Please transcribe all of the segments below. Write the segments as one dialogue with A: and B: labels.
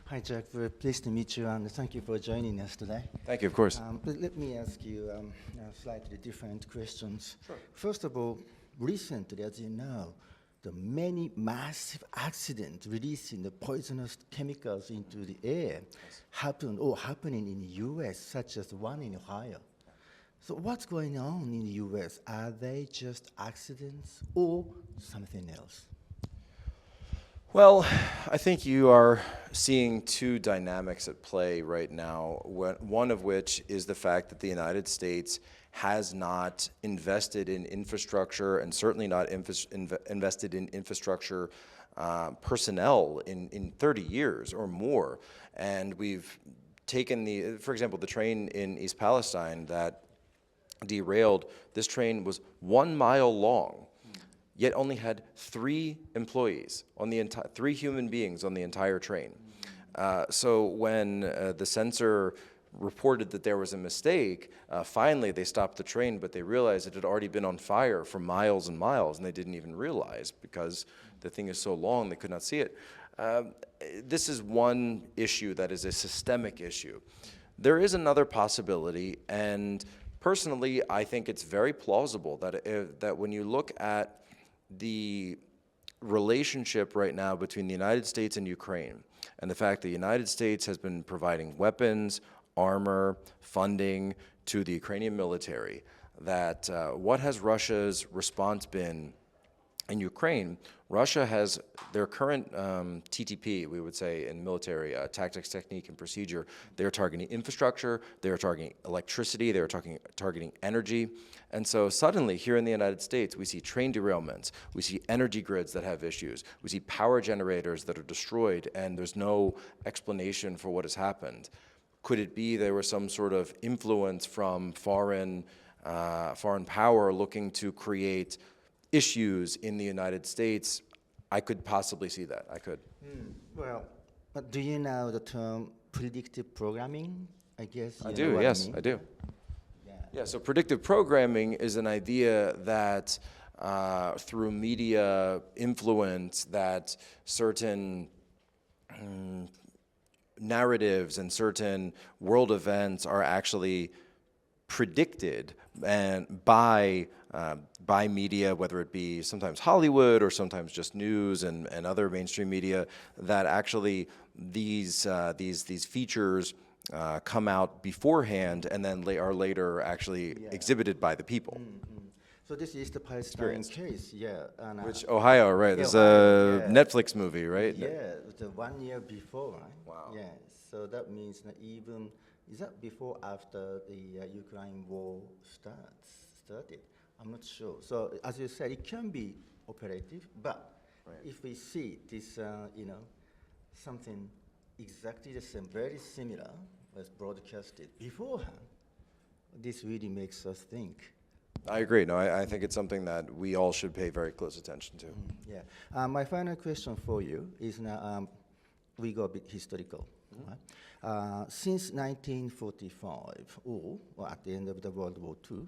A: Hi, Jack. Very pleased to meet you, and thank you for joining us today.
B: Thank you, of course.
A: Let me ask you slightly different questions.
B: Sure.
A: First of all, recently, as you know, the many massive accidents releasing the poisonous chemicals into the air happening in the U.S., such as the one in Ohio. So what's going on in the U.S.? Are they just accidents or something else?
B: Well, I think you are seeing two dynamics at play right now, one of which is the fact that the United States has not invested in infrastructure and certainly not invested in infrastructure personnel in 30 years or more. And we've taken for example, the train in East Palestine that derailed, this train was 1 mile long, yet only had 3 employees on the 3 human beings on the entire train. So when the censor reported that there was a mistake, finally they stopped the train, but they realized it had already been on fire for miles and miles, and they didn't even realize because the thing is so long they could not see it. This is one issue that is a systemic issue. There is another possibility, and personally I think it's very plausible that when you look at the relationship right now between the United States and Ukraine, and the fact that the United States has been providing weapons, armor, funding to the Ukrainian military, that what has Russia's response been in Ukraine? Russia has their current TTP, we would say, in military tactics, technique, and procedure. They're targeting infrastructure, they're targeting electricity, they're targeting energy. And so suddenly here in the United States, we see train derailments, we see energy grids that have issues, we see power generators that are destroyed, and there's no explanation for what has happened. Could it be there was some sort of influence from foreign power looking to create issues in the United States? I could possibly see that. I could.
A: Well, but do you know the term predictive programming? I guess
B: I do. Yes, I do. Yeah. So predictive programming is an idea that through media influence, that certain narratives and certain world events are actually predicted and by media, whether it be sometimes Hollywood or sometimes just news and other mainstream media, that actually these features come out beforehand and then are later actually exhibited by the people.
A: So this is the Palestine case, and,
B: which Ohio, right? There's a Netflix movie, right?
A: Yeah, the 1 year before, right?
B: Wow.
A: Yeah, so that means that even, is that before after the Ukraine war started? I'm not sure. So as you said, it can be operative, but if we see this, something exactly the same, very similar, was broadcasted beforehand, this really makes us think.
B: I agree. No, I think it's something that we all should pay very close attention to.
A: Yeah. My final question for you is now, we go a bit historical. Right? Since 1945, or at the end of the World War II,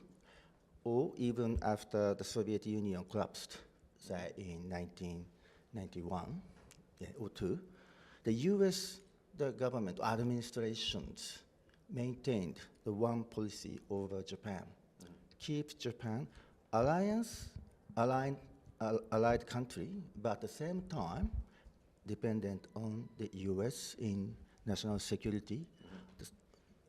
A: or even after the Soviet Union collapsed, say in 1991 or 2, the U.S. the government administrations maintained the one policy over Japan. Keep Japan allied country, but at the same time dependent on the U.S. in national security,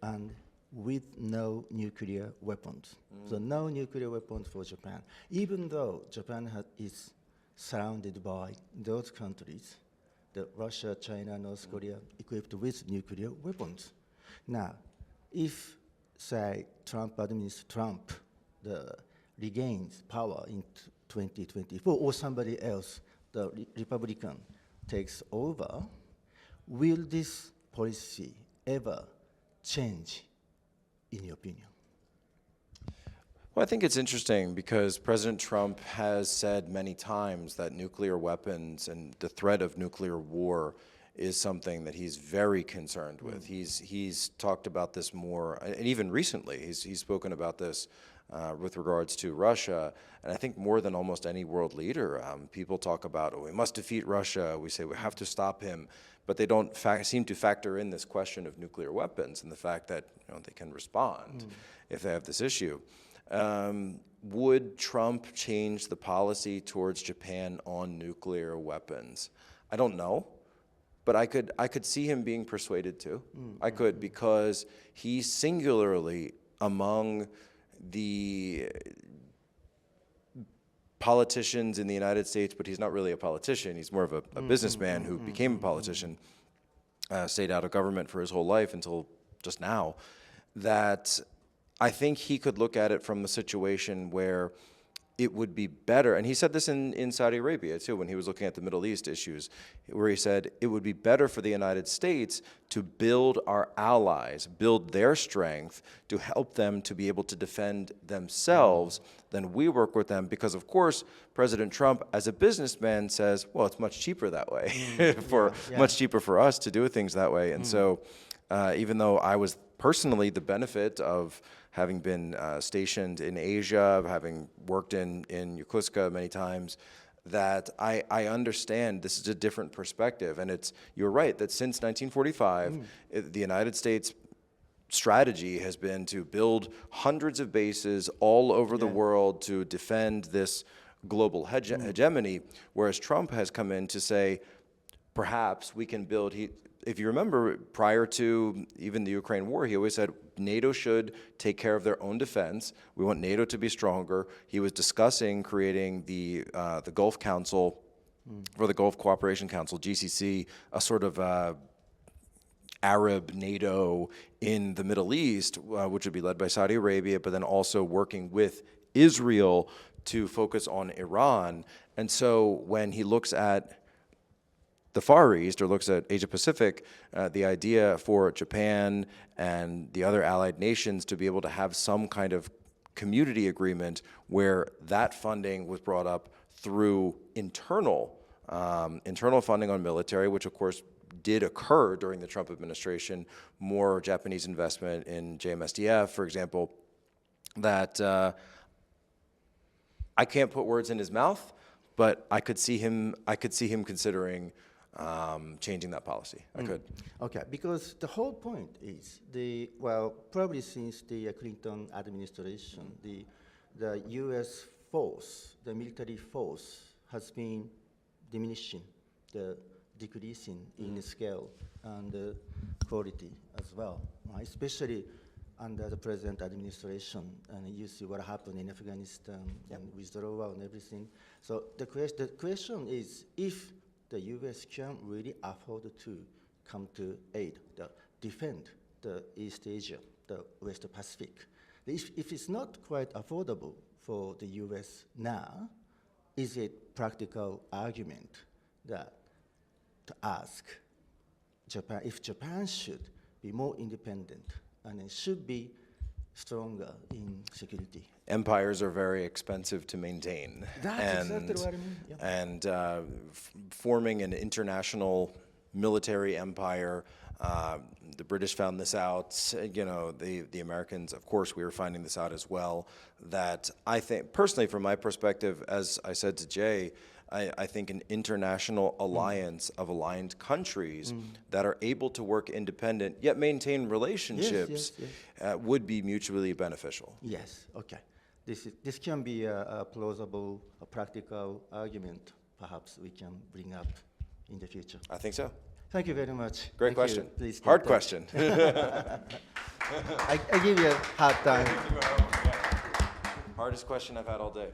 A: and with no nuclear weapons. So no nuclear weapons for Japan, even though Japan is surrounded by those countries, the Russia, China, North Korea, equipped with nuclear weapons. Now, if, say, Trump regains power in 2024, or somebody else, the Republican, takes over, will this policy ever change, in your opinion?
B: Well, I think it's interesting because President Trump has said many times that nuclear weapons and the threat of nuclear war is something that he's very concerned with. He's talked about this more, and even recently, he's spoken about this with regards to Russia, and I think more than almost any world leader. People talk about, oh, we must defeat Russia. We say we have to stop him. but they don't seem to factor in this question of nuclear weapons and the fact that they can respond if they have this issue. Would Trump change the policy towards Japan on nuclear weapons? I don't know, but I could see him being persuaded to. I could, because he's singularly among the politicians in the United States, but he's not really a politician. He's more of a businessman who became a politician, stayed out of government for his whole life until just now, that I think he could look at it from the situation where it would be better, and he said this in Saudi Arabia too, when he was looking at the Middle East issues, where he said it would be better for the United States to build our allies, build their strength to help them to be able to defend themselves than we work with them, because of course President Trump as a businessman says, well, it's much cheaper that way, much cheaper for us to do things that way. And so even though I was personally the benefit of having been stationed in Asia, having worked in Yokosuka many times, that I understand this is a different perspective. And you're right, that since 1945, the United States strategy has been to build hundreds of bases all over the world to defend this global hegemony, whereas Trump has come in to say, perhaps we can build, if you remember, prior to even the Ukraine war, he always said NATO should take care of their own defense. We want NATO to be stronger. He was discussing creating the Gulf Council, or the Gulf Cooperation Council, GCC, a sort of Arab NATO in the Middle East, which would be led by Saudi Arabia, but then also working with Israel to focus on Iran. And so when he looks at the Far East, or looks at Asia Pacific, the idea for Japan and the other allied nations to be able to have some kind of community agreement where that funding was brought up through internal funding on military, which of course did occur during the Trump administration, more Japanese investment in JMSDF, for example, that I can't put words in his mouth, but I could see him considering changing that policy. I could.
A: Okay, because the whole point is probably since the Clinton administration, the U.S. force, the military force, has been diminishing, decreasing in scale and quality as well, right? Especially under the present administration, and you see what happened in Afghanistan and withdrawal and everything. So the question is, if the U.S. can really afford to come to aid, defend the East Asia, the West Pacific. If it's not quite affordable for the U.S. now, is it practical argument that to ask Japan, if Japan should be more independent and it should be stronger in security?
B: Empires are very expensive to maintain.
A: That's exactly what I mean. Yeah.
B: And forming an international military empire, the British found this out, the Americans, of course, we were finding this out as well, that I think, personally, from my perspective, as I said to Jay, I think an international alliance of aligned countries that are able to work independent, yet maintain relationships, would be mutually beneficial.
A: Yes, okay. This can be a plausible, a practical argument perhaps we can bring up in the future.
B: I think so.
A: Thank you very much.
B: Great question.
A: Please
B: hard question.
A: I give you a hard time.
B: Hardest question I've had all day.